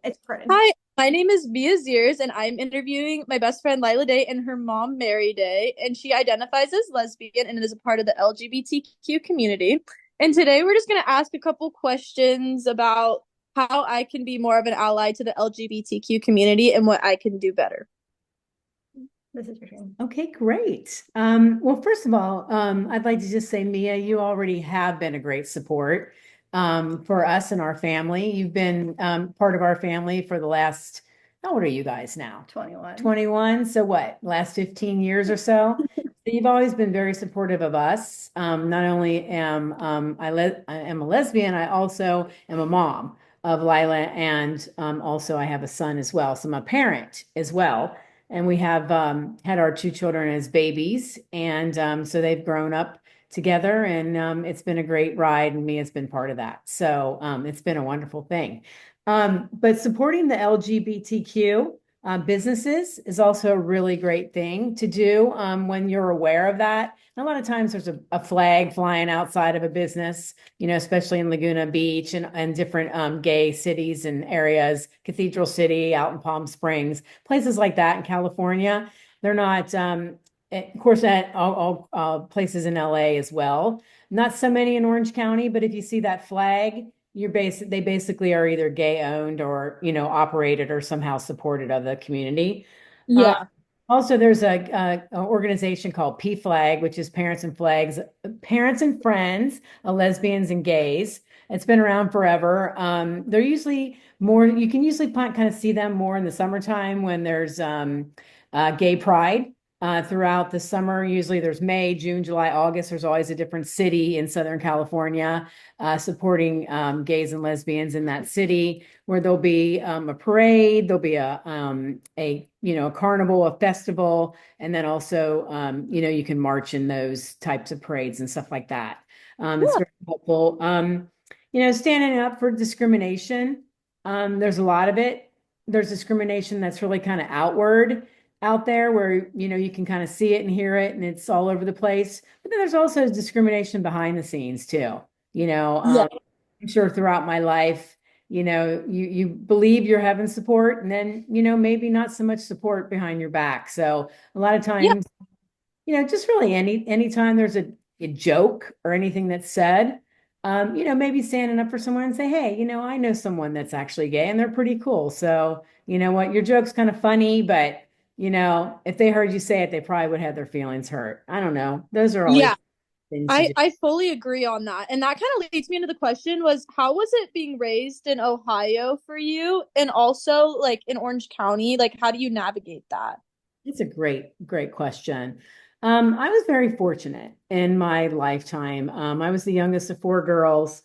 It's recorded. Hi, my name is Via Ziers, and I'm interviewing my best friend Lila Day and her mom Mary Day, and she identifies as lesbian and is a part of the LGBTQ community. And today we're just going to ask a couple questions about how I can be more of an ally to the LGBTQ community and what I can do better. This is your turn. Okay, great. Well, first of all, I'd like to just say, Mia, you already have been a great support for us and our family. You've been part of our family for the last, how old are you guys now? 21. 21. So what, last 15 years or so? So you've always been very supportive of us. Not only I am a lesbian, I also am a mom of Lila, and also I have a son as well. So I'm a parent as well. And we have had our two children as babies. And so they've grown up together, and it's been a great ride, and Mia's been part of that. So it's been a wonderful thing. But supporting the LGBTQ businesses is also a really great thing to do when you're aware of that. And a lot of times there's a flag flying outside of a business, especially in Laguna Beach and different gay cities and areas, Cathedral City out in Palm Springs, places like that in California. They're not, of course, at all places in LA as well. Not so many in Orange County, but if you see that flag, they basically are either gay owned or, operated or somehow supported of the community. Uh, Yeah. Also, there's a organization called PFLAG, which is Parents and Friends of Lesbians and Gays. It's been around forever. They're usually more, you can usually kind of see them more in the summertime when there's gay pride. Throughout the summer, usually there's May, June, July, August. There's always a different city in Southern California supporting gays and lesbians in that city, where there'll be a parade, there'll be a carnival, a festival, and then also you can march in those types of parades and stuff like that. It's Yeah. very helpful. Standing up for discrimination. There's a lot of it. There's discrimination that's really kind of outward out there where you can kind of see it and hear it, and it's all over the place. But then there's also discrimination behind the scenes too. Yeah. I'm sure throughout my life, you believe you're having support, and then maybe not so much support behind your back. So a lot of Yeah. times, just really anytime there's a joke or anything that's said, maybe standing up for someone and say, hey, I know someone that's actually gay and they're pretty cool. So you know what, your joke's kind of funny, but if they heard you say it, they probably would have their feelings hurt. I don't know. Those are always Yeah. things to I do. I fully agree on that. And that kind of leads me into the question was how was it being raised in Ohio for you and also like in Orange County? Like how do you navigate that? It's a great, great question. I was very fortunate in my lifetime. I was the youngest of four girls.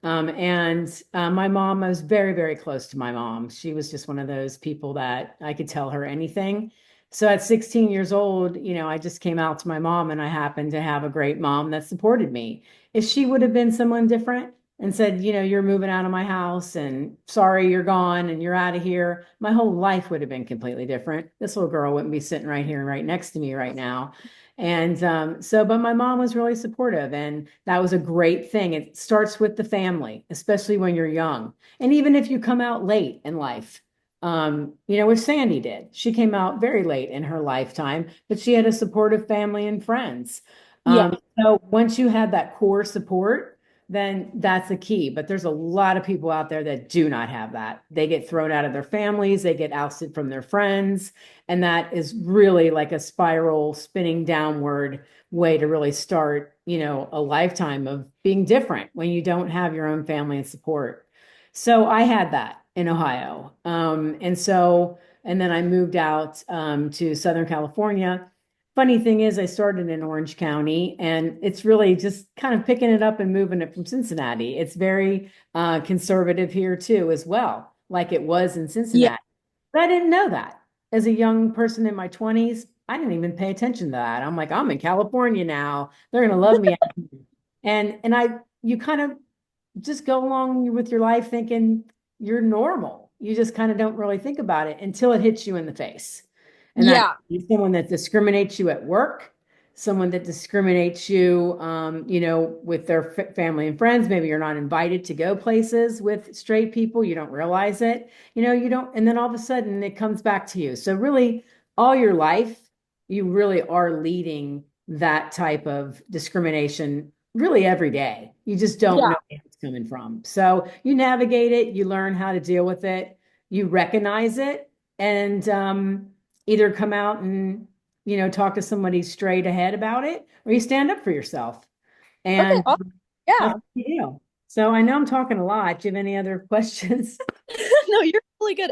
And my mom, I was very, very close to my mom. She was just one of those people that I could tell her anything. So at 16 years old, I just came out to my mom, and I happened to have a great mom that supported me. If she would have been someone different and said, you're moving out of my house and sorry, you're gone and you're out of here, my whole life would have been completely different. This little girl wouldn't be sitting right here, right next to me right now. And but my mom was really supportive, and that was a great thing. It starts with the family, especially when you're young. And even if you come out late in life, which Sandy did. She came out very late in her lifetime, but she had a supportive family and friends. Yeah. So once you have that core support, then that's the key. But there's a lot of people out there that do not have that. They get thrown out of their families, they get ousted from their friends. And that is really like a spiral spinning downward way to really start, a lifetime of being different when you don't have your own family and support. So I had that in Ohio. And then I moved out to Southern California. Funny thing is, I started in Orange County, and it's really just kind of picking it up and moving it from Cincinnati. It's very conservative here too, as well, like it was in Yeah. Cincinnati. But I didn't know that. As a young person in my 20s, I didn't even pay attention to that. I'm like, I'm in California now. They're gonna love me. And you kind of just go along with your life thinking you're normal. You just kind of don't really think about it until it hits you in the face. And that Yeah. is someone that discriminates you at work, someone that discriminates you, with their family and friends. Maybe you're not invited to go places with straight people. You don't realize it. You don't, and then all of a sudden it comes back to you. So really, all your life, you really are leading that type of discrimination really every day. You just don't Yeah. know where it's coming from. So you navigate it, you learn how to deal with it, you recognize it, and either come out and talk to somebody straight ahead about it, or you stand up for yourself. Okay. And Awesome. Yeah. that's the deal. So I know I'm talking a lot. Do you have any other questions? No, you're really good.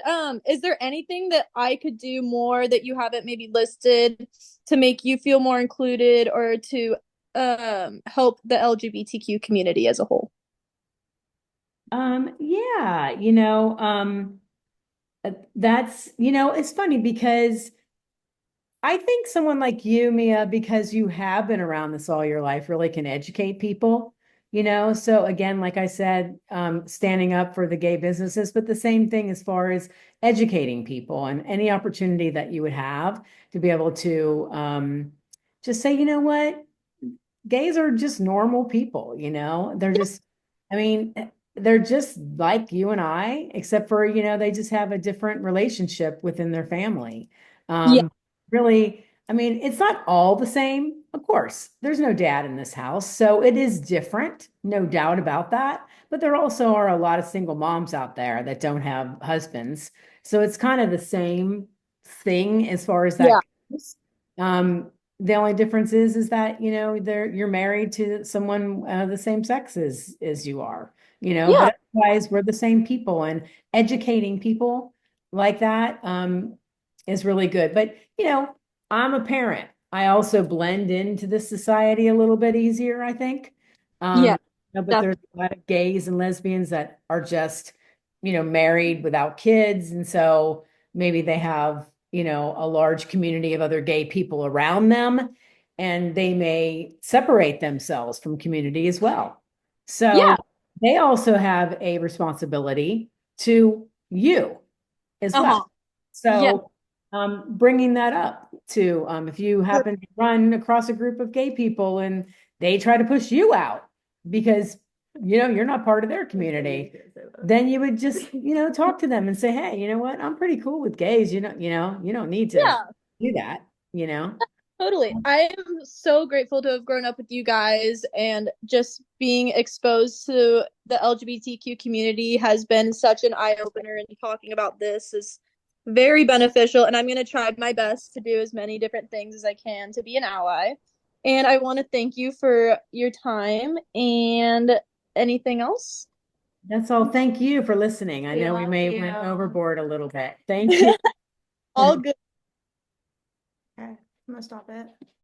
Is there anything that I could do more that you haven't maybe listed to make you feel more included or to help the LGBTQ community as a whole? Yeah, that's, it's funny because I think someone like you, Mia, because you have been around this all your life, really can educate people, So again, like I said, standing up for the gay businesses, but the same thing as far as educating people and any opportunity that you would have to be able to just say, you know what, gays are just normal people, They're just, I mean, they're just like you and I, except for, they just have a different relationship within their family. Yeah. Um, really, I mean, it's not all the same. Of course, there's no dad in this house, so it is different, no doubt about that. But there also are a lot of single moms out there that don't have husbands. So it's kind of the same thing as far as that Yeah. goes. The only difference is that, you're married to someone the same sex as you are, Yeah. but otherwise we're the same people, and educating people like that is really good. But, I'm a parent. I also blend into this society a little bit easier, I think. Yeah. But Def- there's a lot of gays and lesbians that are just, married without kids. And so maybe they have, a large community of other gay people around them, and they may separate themselves from community as well. yeah. So they also have a responsibility to you as Uh-huh. well. Yeah. So bringing that up to if you happen to run across a group of gay people and they try to push you out because you're not part of their community, then you would just talk to them and say, hey, you know what, I'm pretty cool with gays. You don't need to Yeah. do that. you know Totally. I am so grateful to have grown up with you guys, and just being exposed to the LGBTQ community has been such an eye opener, and talking about this is very beneficial, and I'm going to try my best to do as many different things as I can to be an ally. And I want to thank you for your time, and anything else? That's all. Thank you for listening. I We know we love may went you. overboard a little bit. Thank you. All good. Okay, I'm gonna stop it.